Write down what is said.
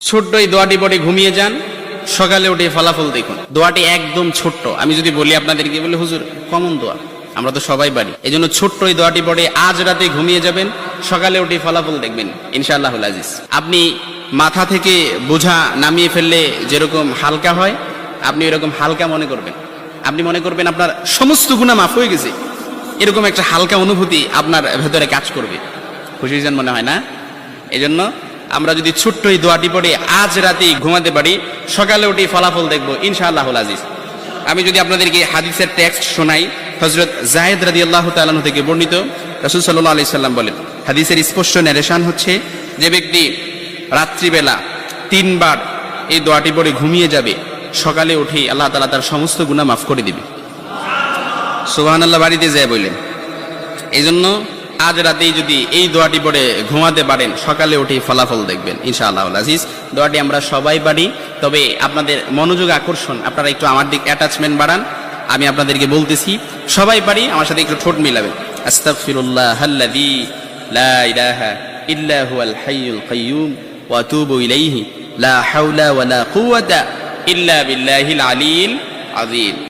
ছোট্ট এই দোয়াটি পড়ে ঘুমিয়ে যান, সকালে উঠে ফলাফল দেখুন। দোয়াটি একদম ছোট্ট, আমি যদি বলি আপনাদেরকে, বলে হুজুর কমন দোয়া, আমরা তো সবাই পারি। এই জন্য ছোট্ট এই দোয়াটি পড়ে আজ রাতে ঘুমিয়ে যাবেন, সকালে উঠে ফলাফল দেখবেন ইনশাআল্লাহুল আজিজ। আপনি মাথা থেকে বোঝা নামিয়ে ফেললে যেরকম হালকা হয়, আপনি এরকম হালকা মনে করবেন। আপনি মনে করবেন আপনার সমস্ত গুনাহ মাফ হয়ে গেছে, এরকম একটা হালকা অনুভূতি আপনার ভেতরে কাজ করবে। খুশির জন্য মনে হয় না? এই জন্য আমরা যদি ছোট্ট এই দোয়াটি পড়ে আজ রাতে ঘুমাতে পারি, সকালে উঠে ফলাফল দেখবো ইনশাআল্লাহুল আজিজ। আমি যদি আপনাদেরকে হাদিসের টেক্সট শোনাই, হযরত যায়েদ রাদিয়াল্লাহু তাআলা আনহু থেকে বর্ণিত, রাসূল সাল্লাল্লাহু আলাইহি সাল্লাম বলেন, হাদিসের স্পষ্ট ন্যারেশন হচ্ছে, যে ব্যক্তি রাত্রিবেলা 3 বার এই দোয়াটি পড়ে ঘুমিয়ে যাবে, সকালে উঠে আল্লাহ তাআলা তার সমস্ত গুনাহ মাফ করে দিবে। সুবহানাল্লাহ বাড়িতে যায় বললেন। এই জন্য আজ রাতেই যদি এই দোয়াটি পড়ে ঘুমাতে পারেন, সকালে উঠে ফলাফল দেখবেন ইনশাআল্লাহুল আজিজ। দোয়াটি আমরা সবাই পারি, তবে আপনাদের মনোযোগ আকর্ষণ, আপনারা একটু আমার দিক অ্যাটাচমেন্ট বাড়ান। আমি আপনাদেরকে বলতেছি, সবাই পারি, আমার সাথে একটু ঠোঁট মিলাবেন। আস্তাগফিরুল্লাহাল্লাযী লা ইলাহা ইল্লা হুয়াল হাইয়ুল কাইয়্যুম ওয়া আতুবু ইলাইহি লা হাওলা ওয়ালা কুওয়াতা ইল্লা বিল্লাহিল আলিয়্যিল আযীম।